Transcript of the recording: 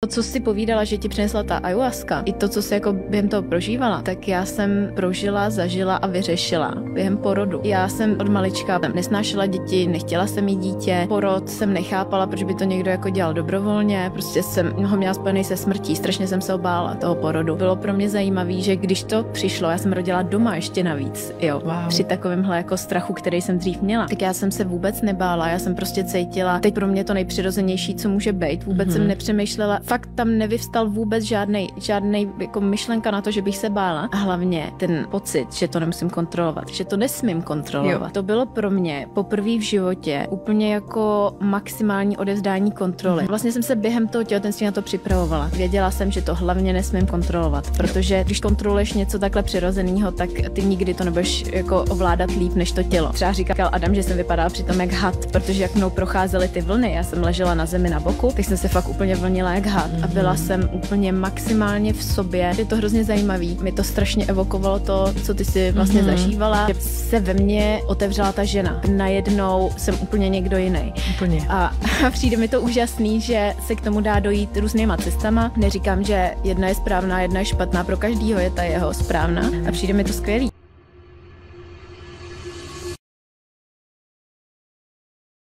To, co si povídala, že ti přinesla ta ayahuasca, i to, co jsi jako během toho prožívala, tak já jsem prožila, zažila a vyřešila během porodu. Já jsem od malička nesnášela děti, nechtěla jsem mít dítě, porod jsem nechápala, proč by to někdo jako dělal dobrovolně, prostě jsem ho měla spojený se smrtí, strašně jsem se obála toho porodu. Bylo pro mě zajímavé, že když to přišlo, já jsem rodila doma ještě navíc, jo, při takovémhle jako strachu, který jsem dřív měla, tak já jsem se vůbec nebála, já jsem prostě cítila, teď pro mě to nejpřirozenější, co může být, vůbec jsem nepřemýšlela. Fakt tam nevyvstal vůbec žádnej jako myšlenka na to, že bych se bála. A hlavně ten pocit, že to nemusím kontrolovat, že to nesmím kontrolovat. Jo. To bylo pro mě poprvé v životě úplně jako maximální odevzdání kontroly. Vlastně jsem se během toho těhotenství na to připravovala. Věděla jsem, že to hlavně nesmím kontrolovat, protože když kontroluješ něco takhle přirozeného, tak ty nikdy to nebudeš jako ovládat líp než to tělo. Třeba říkal Adam, že jsem vypadala přitom jak had, protože jak mnou procházely ty vlny, já jsem ležela na zemi na boku, tak jsem se fakt úplně vlnila jak had. A byla jsem úplně maximálně v sobě. Je to hrozně zajímavý. Mi to strašně evokovalo to, co ty si vlastně zažívala. Že se ve mně otevřela ta žena. Najednou jsem úplně někdo jiný. Úplně. A přijde mi to úžasný, že se k tomu dá dojít různýma cestama. Neříkám, že jedna je správná, jedna je špatná. Pro každýho je ta jeho správná. A přijde mi to skvělý.